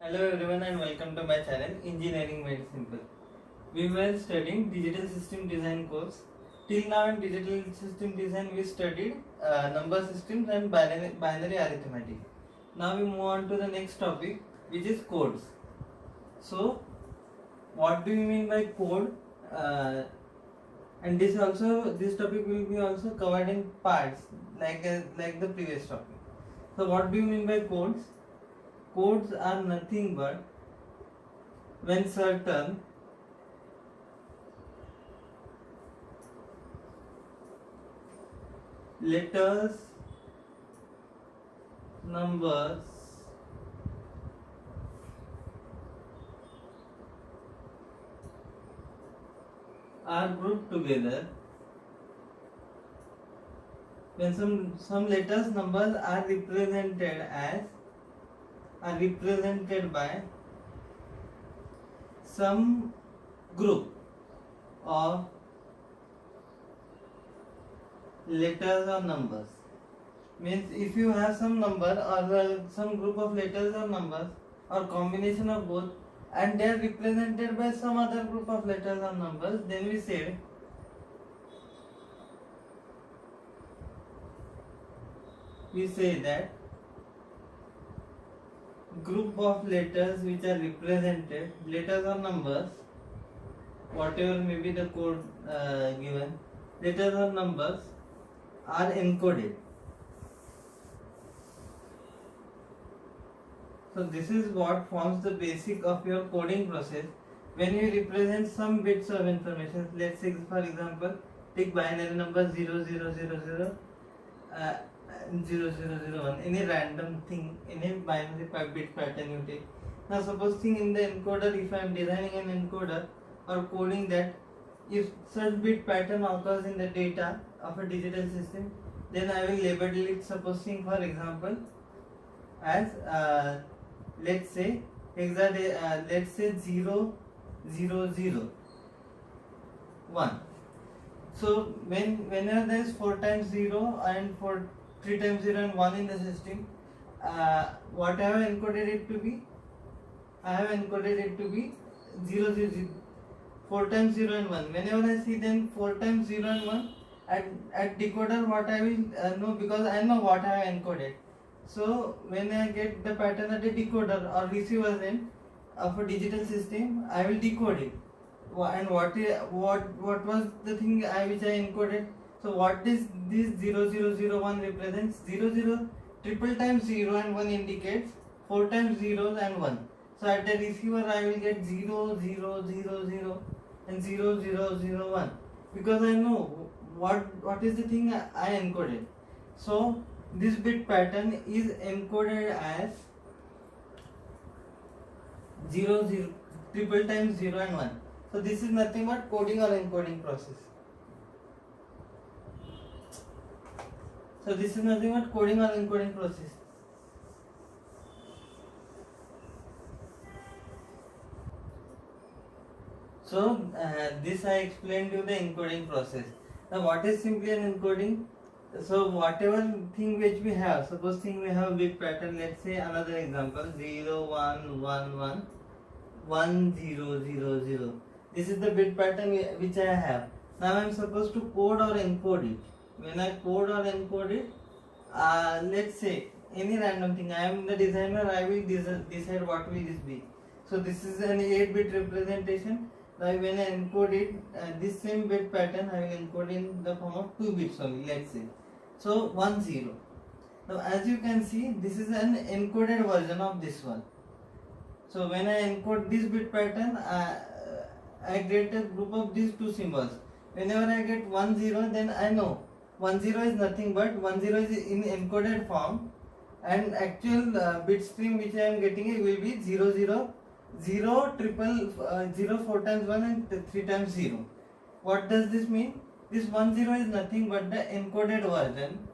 Hello everyone and welcome to my channel Engineering Made Simple. We were studying digital system design course. Till now in digital system design we studied number systems and binary arithmetic. Now we move on to the next topic, which is codes. So what do you mean by code? And this topic will be also covered in parts like the previous topic. So what do you mean by codes? Codes are nothing but when certain letters, numbers, are grouped together, when some letters, numbers are represented by some group of letters or numbers. Means if you have some number or some group of letters or numbers or combination of both, and they are represented by some other group of letters or numbers, then we say that group of letters which are represented, letters or numbers, whatever may be the code given, letters or numbers are encoded. So this is what forms the basic of your coding process. When you represent some bits of information, let's say for example, take binary number 0000 0001, any random thing, any binary bit pattern you take. Now supposing in the encoder, if I am designing an encoder or coding that, if such bit pattern occurs in the data of a digital system, then I will label it, supposing for example as let's say 0001. So whenever there is 4 times 0 and 3 times 0 and 1 in the system, what I have encoded it to be? I have encoded it to be 0, 0, 0, 4 times 0 and 1. Whenever I see then 4 times 0 and 1, at decoder what I will know, because I know what I have encoded. So when I get the pattern at a decoder or receiver end of a digital system, I will decode it. And what was the thing which I encoded? So what is this 0001 represents? 00 triple times 0 and 1 indicates 4 times 0 and 1. So at the receiver I will get 0000 and 0001, because I know what is the thing I encoded. So this bit pattern is encoded as 00 triple times 0 and 1. So this is nothing but coding or encoding process. So this is nothing but coding or encoding process. So this I explained you the encoding process. Now what is simply an encoding? So whatever thing which we have, suppose we have bit pattern, let's say another example 0111 1000. This is the bit pattern which I have. Now I am supposed to code or encode it. When I code or encode it, let's say any random thing, I am the designer, I will decide what will this be. So this is an 8-bit representation. Now when I encode it, this same bit pattern I will encode in the form of 2 bits only, let's say. So 10. Now as you can see, this is an encoded version of this one. So when I encode this bit pattern, I get a group of these two symbols. Whenever I get 10, then I know 10 is nothing but 10 is in encoded form, and actual bit stream which I am getting will be 00 0 triple 0 4 times 1 and 3 times 0. What does this mean? This 10 is nothing but the encoded version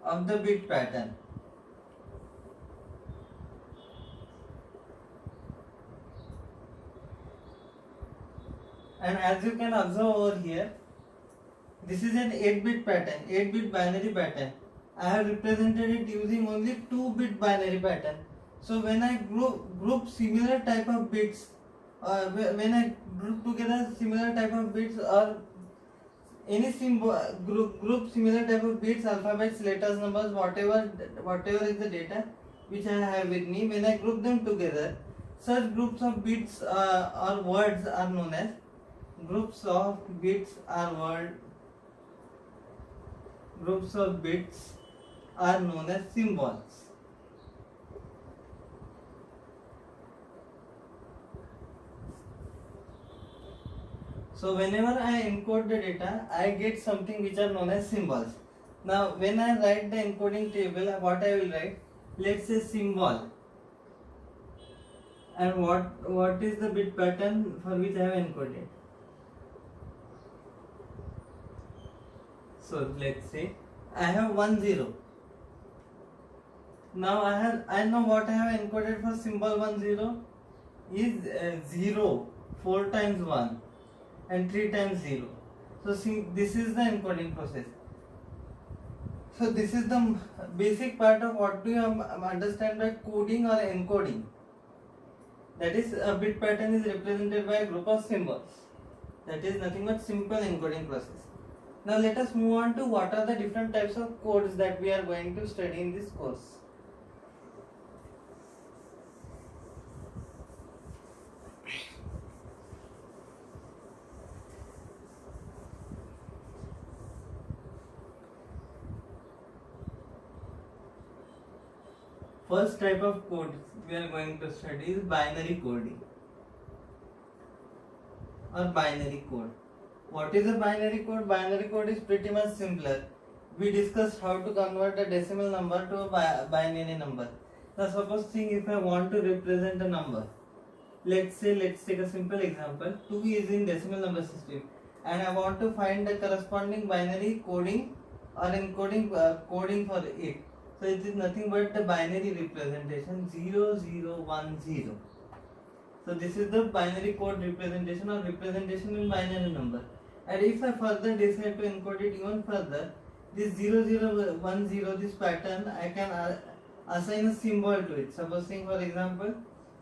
of the bit pattern. And as you can observe over here, this is an 8-bit pattern, 8-bit binary pattern. I have represented it using only 2-bit binary pattern. So when I group similar type of bits, when I group together similar type of bits or any symbol group similar type of bits, alphabets, letters, numbers, whatever is the data which I have with me, when I group them together, such groups of bits or words are known as groups of bits are known as symbols. So whenever I encode the data, I get something which are known as symbols. Now when I write the encoding table, what I will write? Let's say symbol. And what is the bit pattern for which I have encoded? So let's say I have 1 0. Now I know what I have encoded for symbol 1 0 is 0 4 times 1 and 3 times 0. So see, this is the encoding process. So this is the basic part of what do you understand by coding or encoding. That is, a bit pattern is represented by a group of symbols. That is nothing but simple encoding process. Now let us move on to what are the different types of codes that we are going to study in this course. First type of code we are going to study is binary coding or binary code. What is a binary code? Binary code is pretty much simpler. We discussed how to convert a decimal number to a binary number. Now suppose think if I want to represent a number. Let's take a simple example. 2 is in decimal number system and I want to find the corresponding binary coding or encoding coding for it. So it is nothing but the binary representation 0010. So this is the binary code representation or representation in binary number. And if I further decide to encode it even further, this 0010, this pattern, I can assign a symbol to it. Supposing for example,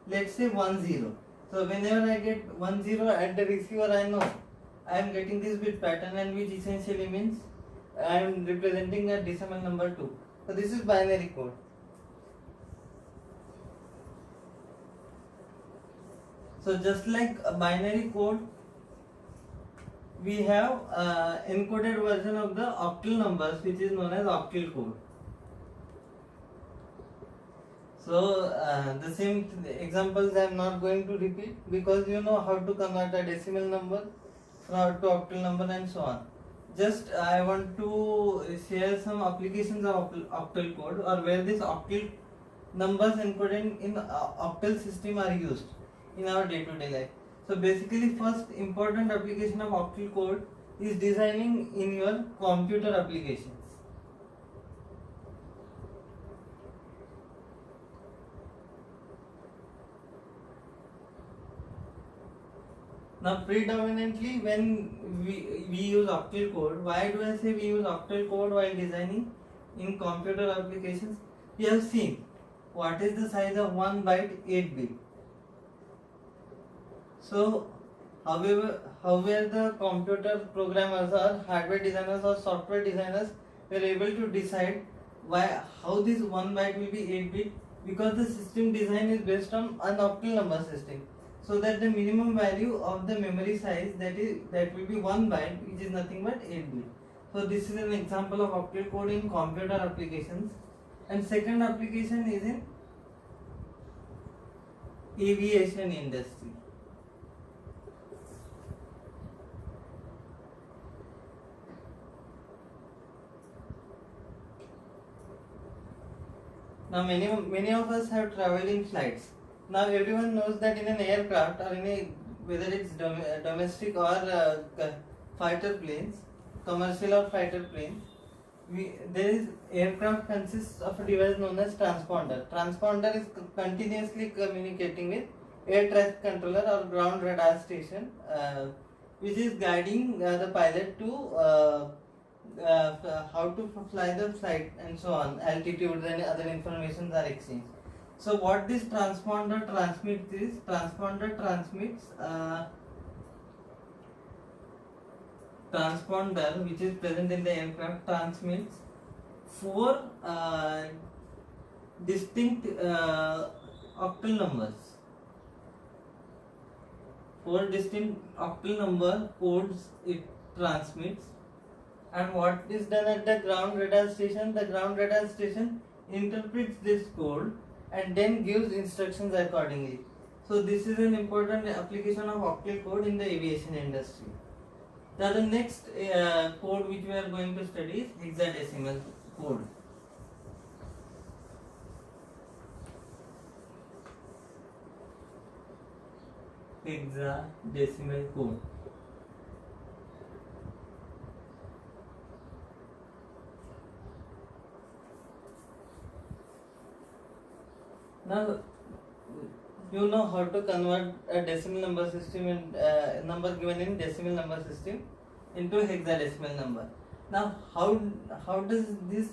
let's say 10. So whenever I get 10 at the receiver, I know I am getting this bit pattern, and which essentially means I am representing a decimal number 2. So this is binary code. So just like a binary code, we have encoded version of the octal numbers, which is known as octal code. So the same examples I am not going to repeat, because you know how to convert a decimal number to octal number and so on. Just I want to share some applications of octal code, or where these octal numbers encoded in octal system are used in our day-to-day life. So basically, first important application of octal code is designing in your computer applications. Now predominantly when we use octal code, why do I say we use octal code while designing in computer applications? We have seen what is the size of 1 byte, 8 bit. So however the computer programmers or hardware designers or software designers were able to decide how this 1 byte will be 8 bit, because the system design is based on an octal number system. So that the minimum value of the memory size that will be 1 byte, which is nothing but 8 bit. So this is an example of octal code in computer applications. And second application is in aviation industry. Now many of us have traveled in flights. Now everyone knows that in an aircraft, or whether it's domestic or fighter planes, commercial or fighter planes, aircraft consists of a device known as transponder. Transponder is continuously communicating with air traffic controller or ground radar station, which is guiding the pilot to how to fly the flight and so on, altitude and other informations are exchanged. So what this transponder transmits is, transponder which is present in the aircraft transmits four distinct octal numbers. Four distinct octal number codes it transmits. And what is done at the ground radar station? The ground radar station interprets this code and then gives instructions accordingly. So this is an important application of octal code in the aviation industry. Now the next code which we are going to study is hexadecimal code. Hexadecimal code. Now you know how to convert a decimal number system and number given in decimal number system into hexadecimal number. Now how does this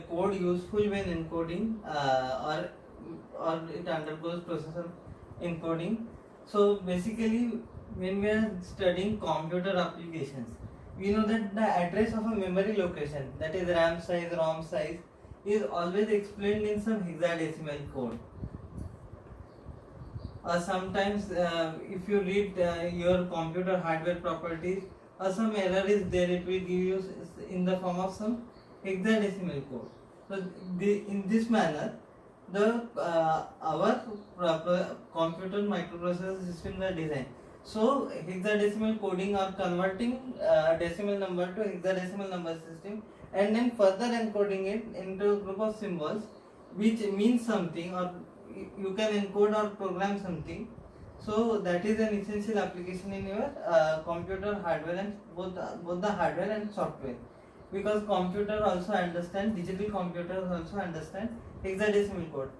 code useful when encoding or it undergoes process of encoding? So basically when we are studying computer applications, we know that the address of a memory location, that is RAM size, ROM size, is always explained in some hexadecimal code. Sometimes if you read your computer hardware properties, some error is there, it will give you in the form of some hexadecimal code. So in this manner, the our computer microprocessor systems are designed. So hexadecimal coding or converting decimal number to hexadecimal number system and then further encoding it into a group of symbols which means something, or you can encode or program something. So that is an essential application in your computer hardware and both the hardware and software, because computer also understand, digital computers also understand hexadecimal code.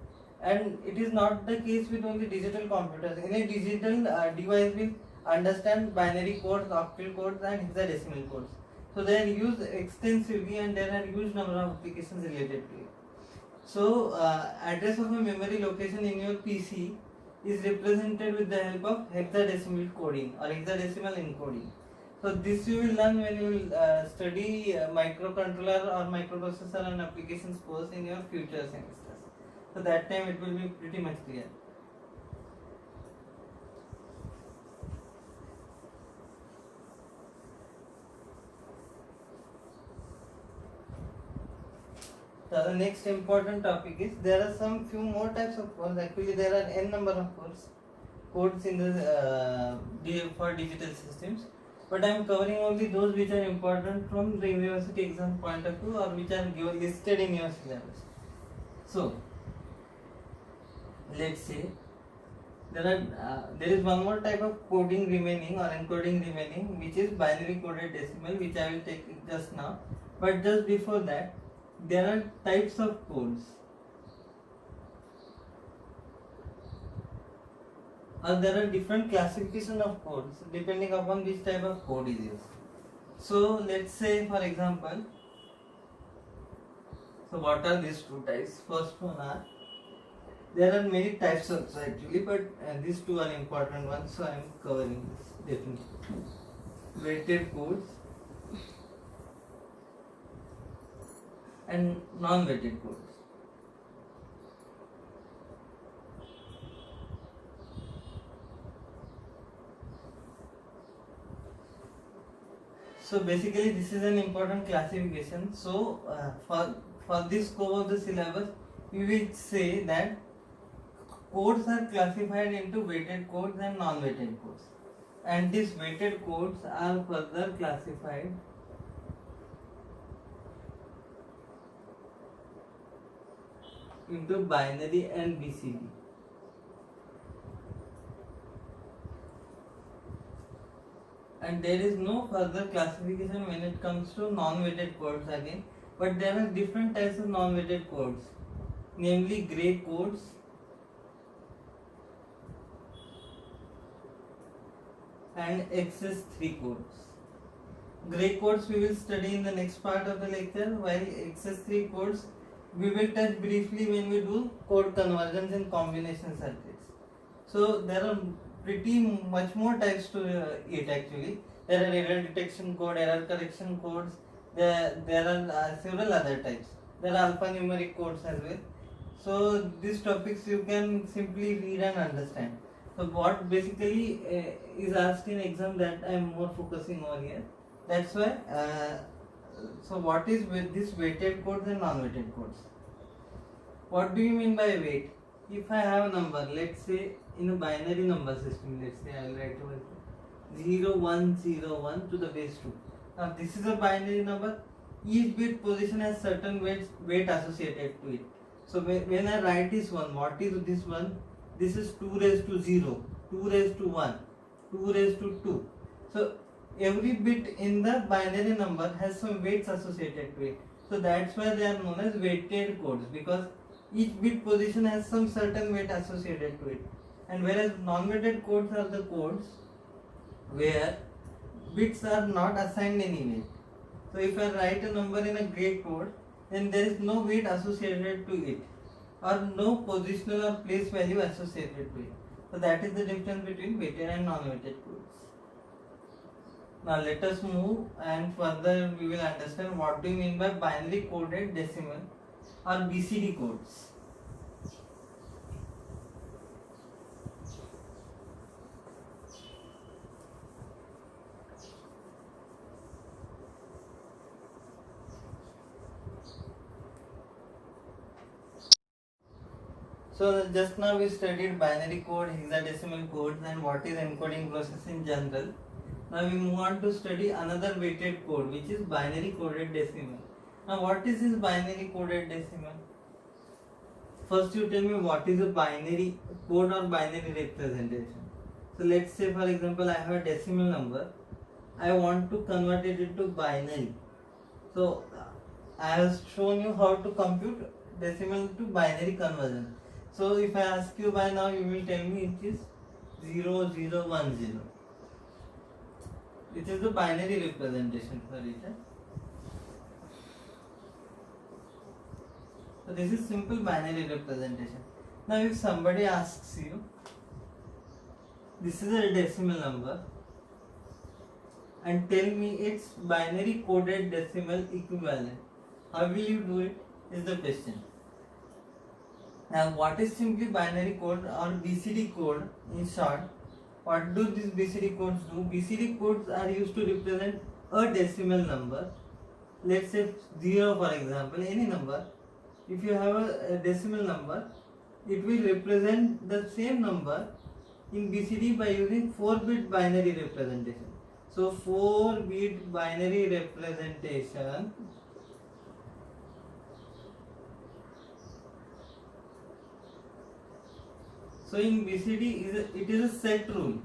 And it is not the case with only digital computers. Any digital device will understand binary codes, octal codes and hexadecimal codes. So they are used extensively and there are huge number of applications related to it. So address of a memory location in your PC is represented with the help of hexadecimal coding or hexadecimal encoding. So this you will learn when you will study microcontroller or microprocessor and applications course in your future semesters. So that time it will be pretty much clear. The next important topic is there are some few more types of codes. Actually, there are n number of codes in the for digital systems, but I am covering only those which are important from the university exam point of view or which are listed in your syllabus. So let's say there is one more type of coding remaining or encoding remaining, which is binary coded decimal, which I will take just now. But just before that, there are types of codes, or there are different classification of codes depending upon which type of code is used. So let's say for example, so what are these two types? First one are, there are many types also actually, but these two are important ones, so I am covering this definitely. Weighted codes and non-weighted codes. So basically this is an important classification. So for this scope of the syllabus, we will say that codes are classified into weighted codes and non-weighted codes, and these weighted codes are further classified into binary and BCD. And there is no further classification when it comes to non-weighted codes again, but there are different types of non-weighted codes, namely gray codes, and XS3 codes. Gray codes we will study in the next part of the lecture, while XS3 codes we will touch briefly when we do code conversions and combination circuits. So there are pretty much more types to it actually. There are error detection code, error correction codes. There are several other types. There are alphanumeric codes as well. So these topics you can simply read and understand. So what basically is asked in exam, that I am more focusing on here. That's why. So what is with this weighted codes and non-weighted codes? What do you mean by weight? If I have a number, let's say in a binary number system, let's say I will write over 0101 to the base 2. Now this is a binary number. Each bit position has certain weight associated to it. So when I write this one, what is this one? This is 2 raised to 0, 2 raised to 1, 2 raised to 2. So every bit in the binary number has some weights associated to it. So that's why they are known as weighted codes, because each bit position has some certain weight associated to it. And whereas non-weighted codes are the codes where bits are not assigned any weight. So if I write a number in a gray code, then there is no weight associated to it, or no positional or place value associated to it. So that is the difference between weighted and non-weighted codes. Now let us move and further we will understand what do you mean by binary coded decimal or BCD codes. So just now we studied binary code, hexadecimal codes, and what is encoding process in general. Now we move on to study another weighted code, which is binary coded decimal. Now what is this binary coded decimal? First you tell me what is a binary code or binary representation. So let's say for example I have a decimal number. I want to convert it into binary. So I have shown you how to compute decimal to binary conversion. So if I ask you by now, you will tell me it is 0010. It is the binary representation for it. So this is simple binary representation. Now if somebody asks you, this is a decimal number, and tell me its binary coded decimal equivalent, how will you do it is the question. Now what is simply binary code or BCD code in short? What do these BCD codes do? BCD codes are used to represent a decimal number. Let's say 0 for example, any number. If you have a decimal number, it will represent the same number in BCD by using 4-bit binary representation. So 4-bit binary representation So in BCD, it is a set rule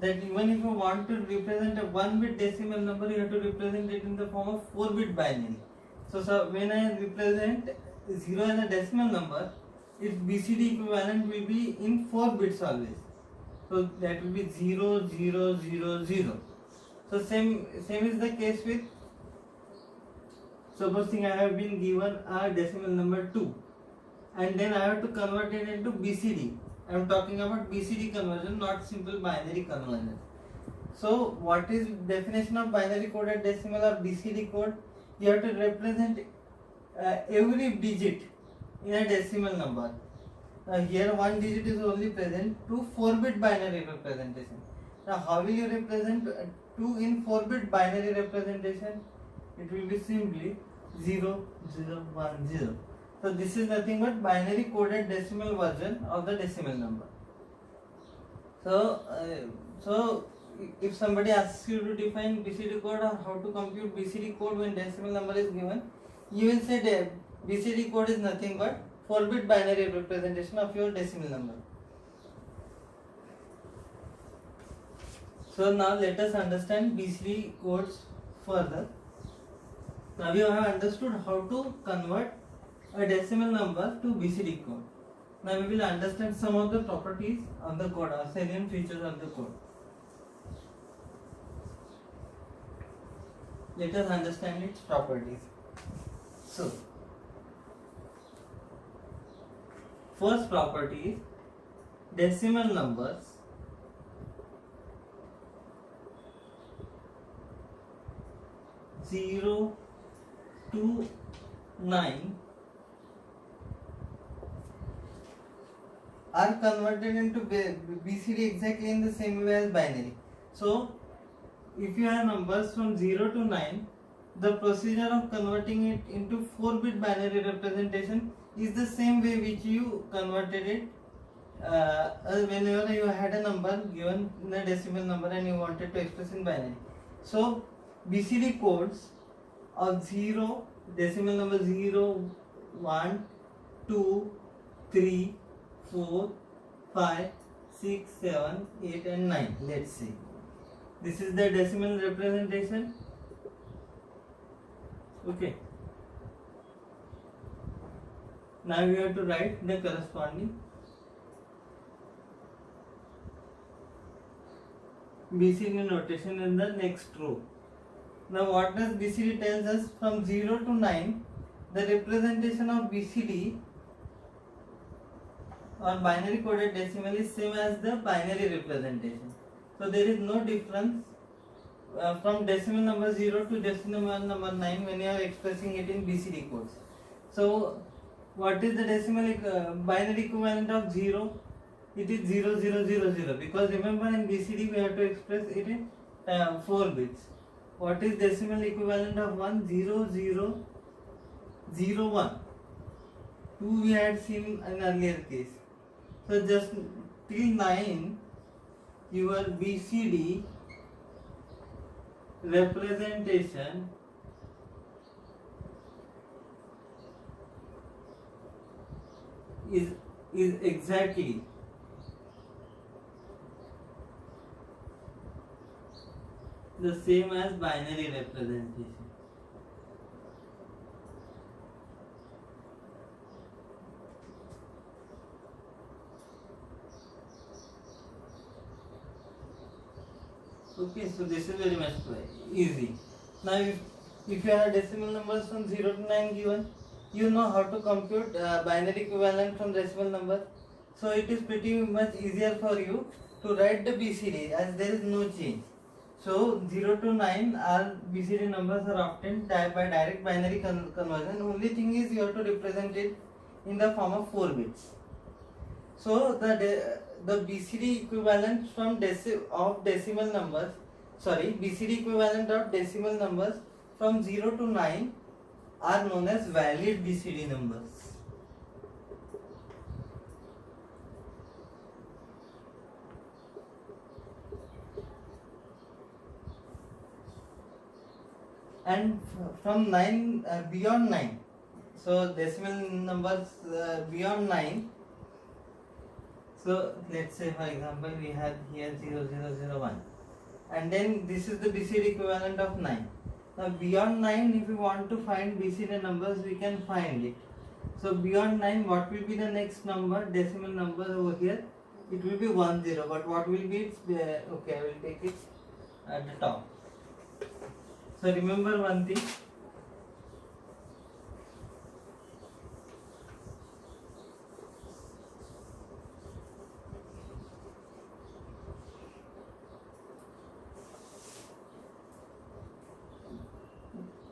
that even if you want to represent a 1-bit decimal number, you have to represent it in the form of 4-bit binary. So when I represent 0 as a decimal number, its BCD equivalent will be in 4 bits always. So that will be 0, 0, 0, 0. So same is the case with, supposing I have been given a decimal number 2, and then I have to convert it into BCD. I am talking about BCD conversion, not simple binary conversion. So what is definition of binary coded decimal or BCD code? You have to represent every digit in a decimal number. Here one digit is only present to 4-bit binary representation. Now how will you represent 2 in 4-bit binary representation? It will be simply 0, 0, 1, 0. So this is nothing but binary coded decimal version of the decimal number. So if somebody asks you to define BCD code or how to compute BCD code when decimal number is given, you will say that BCD code is nothing but 4-bit binary representation of your decimal number. So now let us understand BCD codes further. Now we have understood how to convert a decimal number to BCD code. Now we will understand some of the properties of the code or salient features of the code. Let us understand its properties. So, first property is decimal numbers zero to 9 are converted into BCD exactly in the same way as binary. So, if you have numbers from 0 to 9, the procedure of converting it into 4-bit binary representation is the same way which you converted it whenever you had a number given in a decimal number and you wanted to express in binary. So, BCD codes of 0, decimal number 0, 1, 2, 3, 4, 5, 6, 7, 8 and 9. Let's see. This is the decimal representation. Okay. Now we have to write the corresponding BCD notation in the next row. Now what does BCD tells us? From 0 to 9, the representation of BCD or binary coded decimal is same as the binary representation. So there is no difference from decimal number 0 to decimal number 9 when you are expressing it in BCD codes. So what is the decimal binary equivalent of 0? It is 0000 because remember in BCD we have to express it in 4 bits. What is decimal equivalent of 1? 0001. 2 we had seen in earlier case. So just till 9 your BCD representation is exactly the same as binary representation. Okay, so this is very much easy. Now if you have decimal numbers from 0 to 9 given, you know how to compute binary equivalent from decimal number. So it is pretty much easier for you to write the BCD as there is no change. So 0 to 9 are BCD numbers are obtained by direct binary conversion. Only thing is you have to represent it in the form of 4 bits. So the BCD equivalent from decimal numbers, BCD equivalent of decimal numbers from 0 to 9 are known as valid BCD numbers. And from 9 beyond 9, so decimal numbers beyond 9. So let's say for example we have here 0001 and then this is the BCD equivalent of 9. Now beyond 9 if we want to find BCD numbers we can find it. So beyond 9 what will be the next number, decimal number over here? It will be 10, but what will be its, okay I will take it at the top. So remember one thing,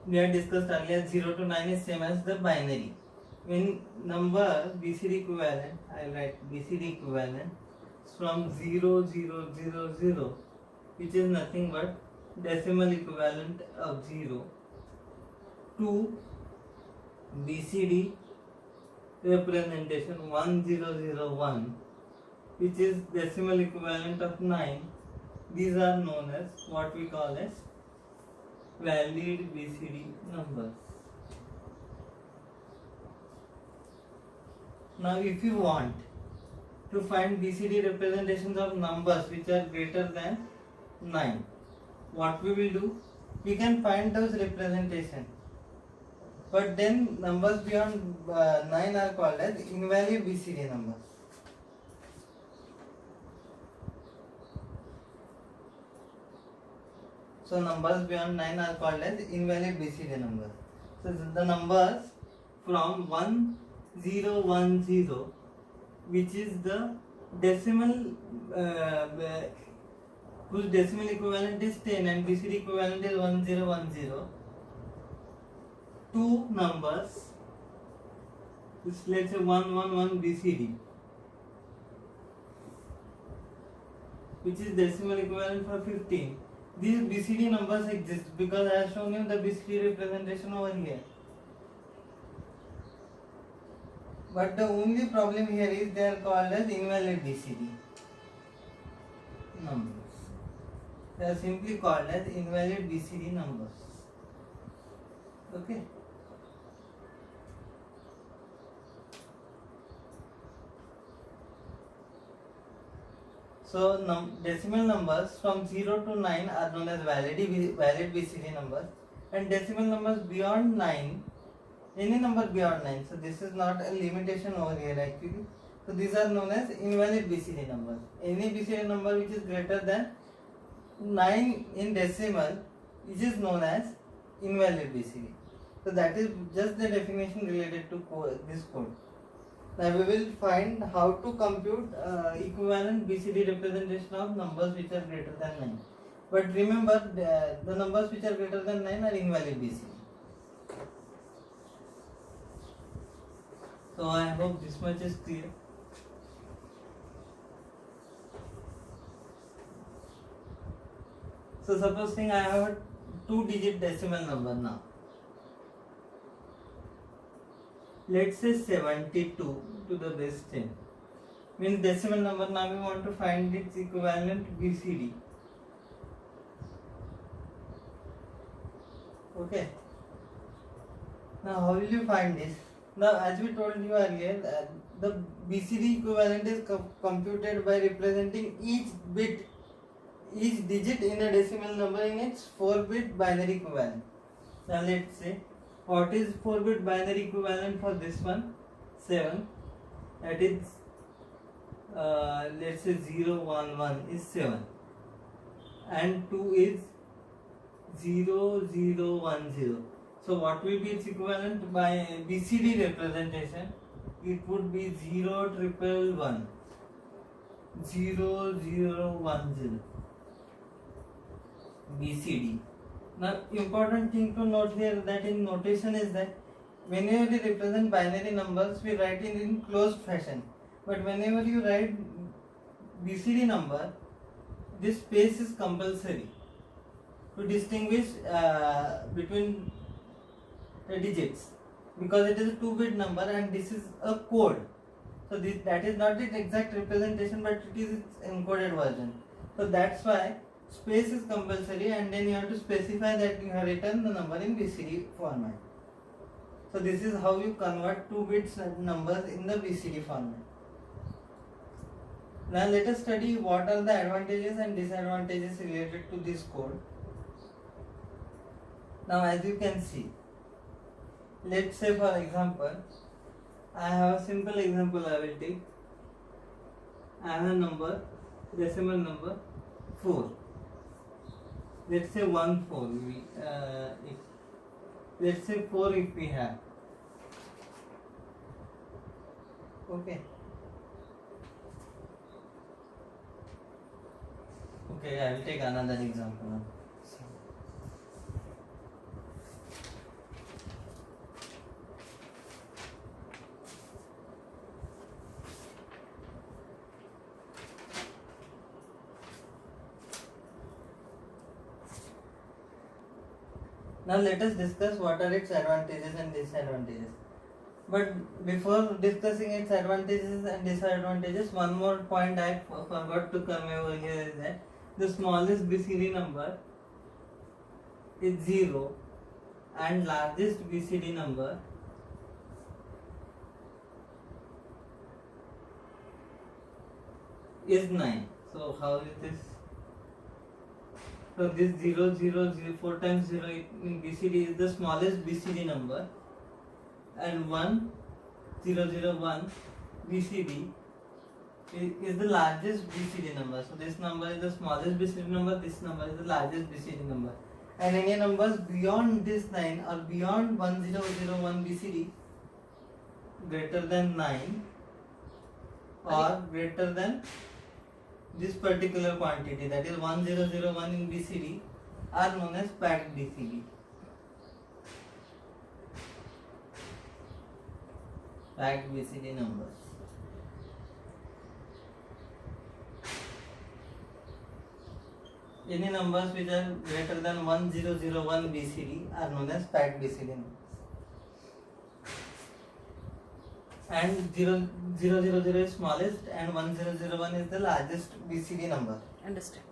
we had discussed earlier 0 to 9 is same as the binary. When number BCD equivalent, I will write BCD equivalent from 0000 which is nothing but decimal equivalent of 0 to BCD representation 1001 which is decimal equivalent of 9. These are known as what we call as valid BCD numbers. Now if you want to find BCD representations of numbers which are greater than 9, what we will do? We can find those representations, but then numbers beyond 9 are called as invalid BCD numbers. So numbers beyond 9 are called as invalid BCD numbers. So the numbers from 1010, which is the decimal whose decimal equivalent is 10 and BCD equivalent is 1010, two numbers, let's say 111 BCD, which is decimal equivalent for 15. These BCD numbers exist because I have shown you the BCD representation over here. But the only problem here is they are called as invalid BCD numbers. They are simply called as invalid BCD numbers. Okay. So decimal numbers from 0 to 9 are known as valid BCD numbers, and decimal numbers beyond 9, any number beyond 9, so this is not a limitation over here actually, so these are known as invalid BCD numbers. Any BCD number which is greater than 9 in decimal, which is known as invalid BCD. So that is just the definition related to this code. Now we will find how to compute equivalent BCD representation of numbers which are greater than 9. But remember, the numbers which are greater than 9 are invalid BCD. So I hope this much is clear. So supposing I have a 2-digit decimal number now. Let's say 72 to the base 10. Means decimal number, now we want to find its equivalent BCD. Okay. Now how will you find this? Now as we told you earlier, the BCD equivalent is computed by representing each digit in a decimal number in its 4-bit binary equivalent. Now let's say, what is 4-bit binary equivalent for this one? 7. That is, let's say 0, 1, 1 is 7. And 2 is 0, 0, 1, 0. So what will be its equivalent by BCD representation? It would be 0, 111, 0, 0, 1, 0. BCD. Now important thing to note here that in notation is that whenever we represent binary numbers, we write it in closed fashion. But whenever you write BCD number, this space is compulsory to distinguish between the digits, because it is a 2-bit number and this is a code. So that is not its exact representation, but it is its encoded version. So that's why space is compulsory, and then you have to specify that you have written the number in BCD format. So this is how you convert 2-bit numbers in the BCD format. Now let us study what are the advantages and disadvantages related to this code. Now as you can see, let's say for example, I have a simple example I will take. I have a number, decimal number 4. Let's say 1, 4. Let's say 4 if we have. Okay. Okay, I will take another example now. Now let us discuss what are its advantages and disadvantages. But before discussing its advantages and disadvantages, one more point I forgot to come over here is that the smallest BCD number is 0 and largest BCD number is 9. So how is this? So this 0, 0, 0, 4 times 0 in BCD is the smallest BCD number, and 1, 0, 0, 1 BCD is the largest BCD number. So this number is the smallest BCD number, this number is the largest BCD number. And any numbers beyond this 9 or beyond 1001 BCD greater than 9 or greater than this particular quantity, that is 1001 in BCD, are known as packed BCD. Packed BCD numbers. Any numbers which are greater than 1001 BCD are known as packed BCD numbers. And 0000 is smallest and 1001 is the largest BCD number. Understand.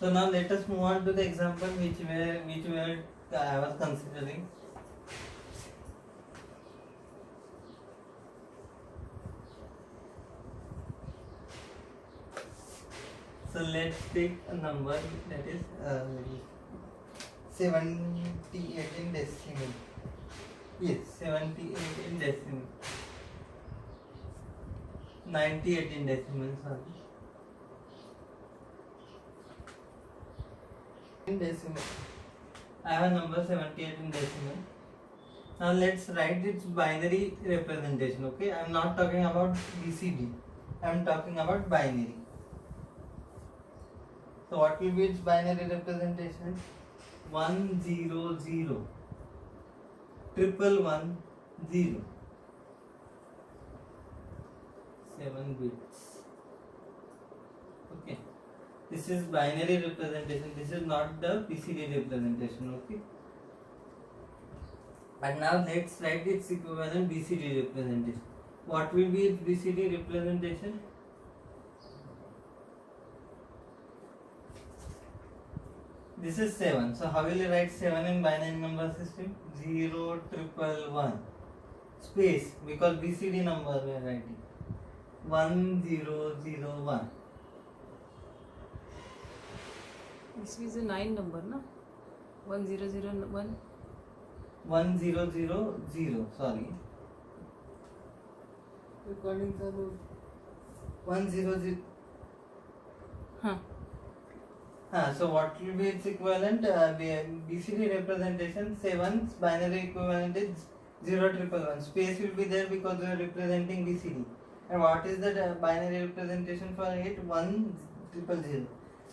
So now let us move on to the example which I was considering. So let's take a number that is 78 in decimal. Yes, 78 in decimal. 98 in decimal, sorry. In decimal. I have a number 78 in decimal. Now let's write its binary representation, okay? I am not talking about BCD. I am talking about binary. So what will be its binary representation? 100 111 7 bits. Okay. This is binary representation. This is not the BCD representation. Okay. And now let's write its equivalent BCD representation. What will be its BCD representation? This is 7. So how will you write 7 in binary number system? 0111 space, because BCD number we are writing 1001. This is a 9 number, na? 1001. 1000. Sorry. Recording 100. Huh. So what will be its equivalent? BCD representation 7's binary equivalent is 0111. Space will be there because we are representing BCD. And what is the binary representation for it? 1000.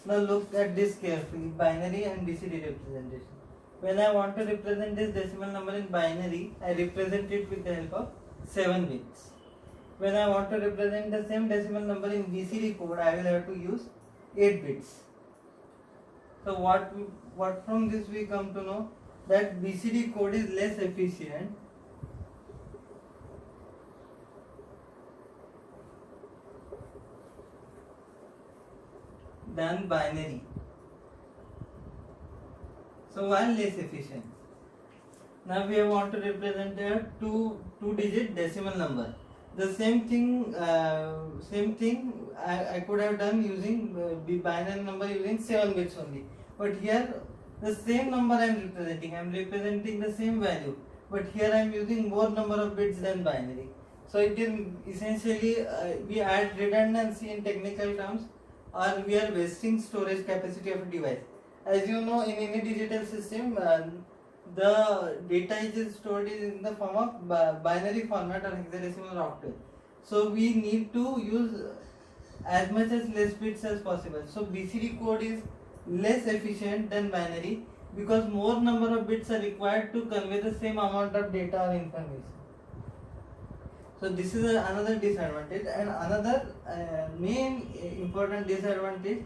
Now look at this carefully, binary and BCD representation. When I want to represent this decimal number in binary, I represent it with the help of 7 bits. When I want to represent the same decimal number in BCD code, I will have to use 8 bits. So what from this we come to know? That BCD code is less efficient than binary. So why less efficient? Now we want to represent a two-digit decimal number. The same thing I could have done using binary number using 7 bits only. But here the same number I am representing the same value. But here I am using more number of bits than binary. So it is essentially we add redundancy in technical terms, or we are wasting storage capacity of a device. As you know, in any digital system, the data is stored in the form of binary format or hexadecimal or octal. So we need to use as much as less bits as possible. So BCD code is less efficient than binary because more number of bits are required to convey the same amount of data or information. So this is another disadvantage, and another main important disadvantage,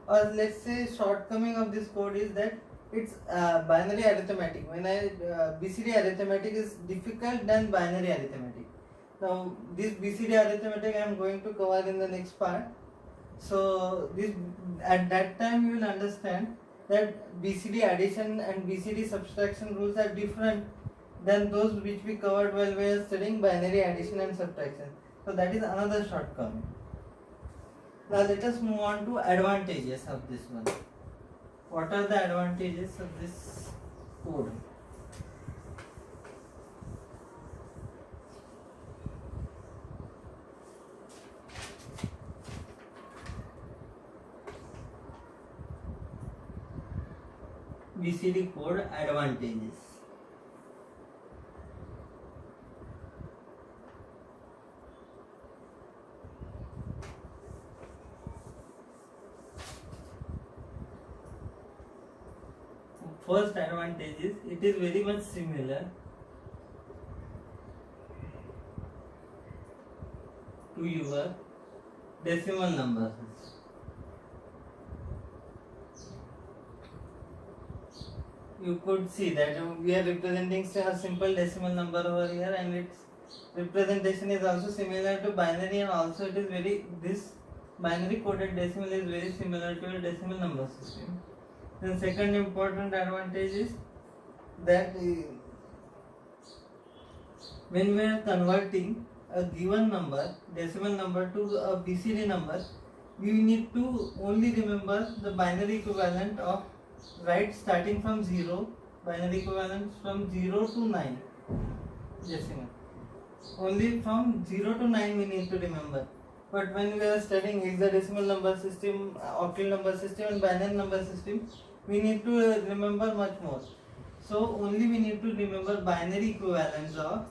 or let's say shortcoming of this code, is that it's binary arithmetic. When BCD arithmetic is difficult than binary arithmetic. Now this BCD arithmetic I am going to cover in the next part. So this at that time you will understand that BCD addition and BCD subtraction rules are different than those which we covered while we were studying binary addition and subtraction. So that is another shortcoming. Now let us move on to advantages of this one. What are the advantages of this code? BCD code advantages. First advantage is it is very much similar to your decimal numbers. You could see that we are representing a simple decimal number over here, and its representation is also similar to binary, and also it is very, this binary coded decimal is very similar to a decimal number system. Then second important advantage is that when we are converting a given number, decimal number, to a BCD number, we need to only remember the binary equivalent of, right, starting from 0, binary equivalent from 0 to 9 decimal. Only from 0 to 9 we need to remember. But when we are studying hexadecimal number system, octal number system and binary number system, we need to remember much more. So only we need to remember binary equivalents of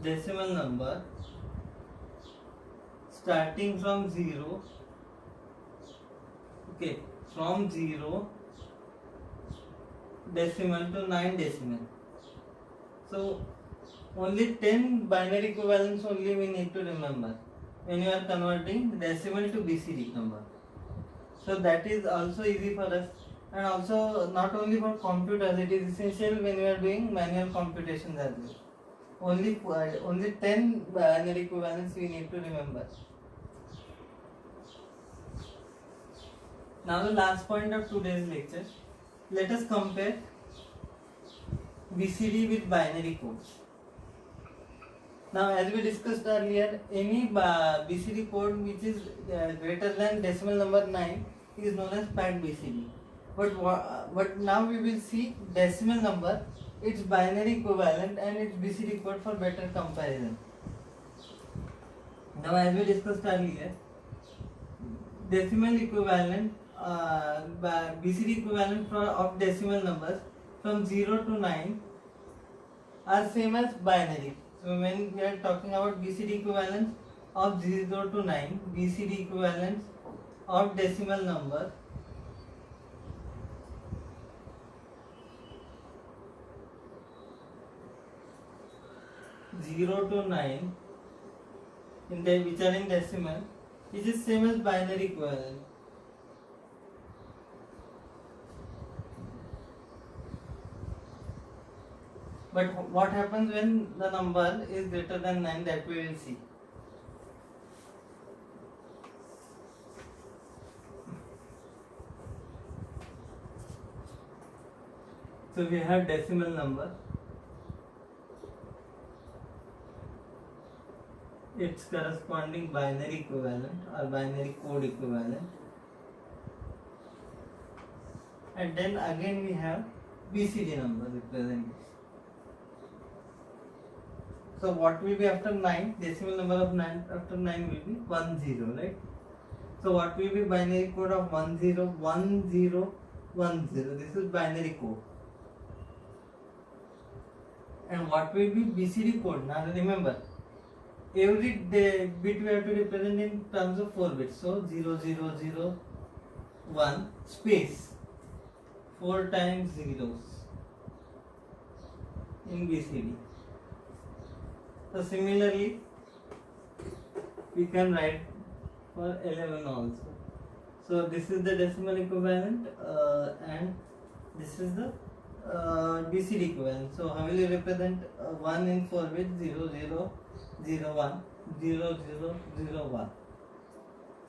decimal number starting from 0, okay, from 0 decimal to 9 decimal. So only 10 binary equivalents only we need to remember when you are converting decimal to BCD number. So that is also easy for us, and also not only for computers, it is essential when we are doing manual computations as well. Only 10 binary equivalents we need to remember. Now the last point of today's lecture, let us compare BCD with binary codes. Now, as we discussed earlier, any BCD code which is greater than decimal number 9 is known as packed BCD. But now we will see decimal number, its binary equivalent and its BCD code for better comparison. Now, as we discussed earlier, decimal equivalent, BCD equivalent of decimal numbers from 0 to 9 are same as binary. So when we are talking about BCD equivalents of 0 to 9, BCD equivalents of decimal number (0 to 9) which are in decimal, it is same as binary equivalent. But what happens when the number is greater than 9, that we will see. So we have decimal number, its corresponding binary equivalent or binary code equivalent, and then again we have BCD number representation. So what will be after 9? Decimal number of 9 after 9 will be 10, right? So what will be binary code of 101010? This is binary code. And what will be BCD code? Now remember, every bit we have to represent in terms of 4 bits. So 0001 space 4 times zeros in BCD. So similarly, we can write for 11 also. So this is the decimal equivalent and this is the BCD equivalent. So how will you represent 1 in 4 bits? 0001 0001.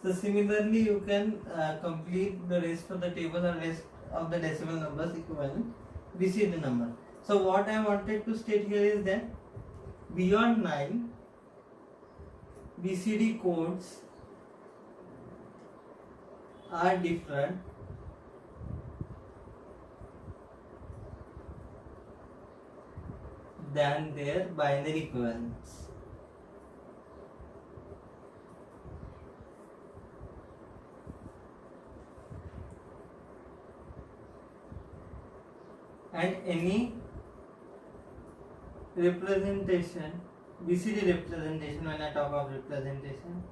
So similarly, you can complete the rest of the table or rest of the decimal numbers equivalent BCD number. So what I wanted to state here is that beyond 9, BCD codes are different than their binary equivalents. And any representation, BCD representation, when I talk of representation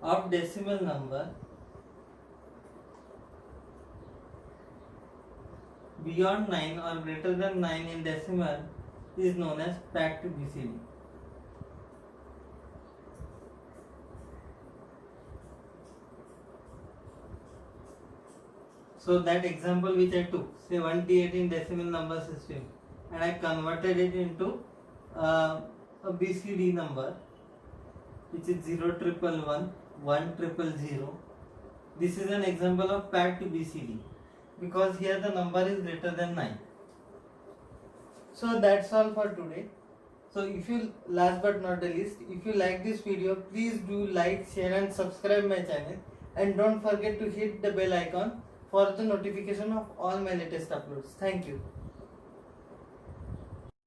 of decimal number beyond 9 or greater than 9 in decimal is known as packed BCD. So that example which I took, say 128 in decimal number system, and I converted it into a BCD number, which is 0111, 1000. This is an example of packed BCD because here the number is greater than 9. So that's all for today. So if you, last but not the least, if you like this video, please do like, share and subscribe my channel, and don't forget to hit the bell icon for the notification of all my latest uploads. Thank you.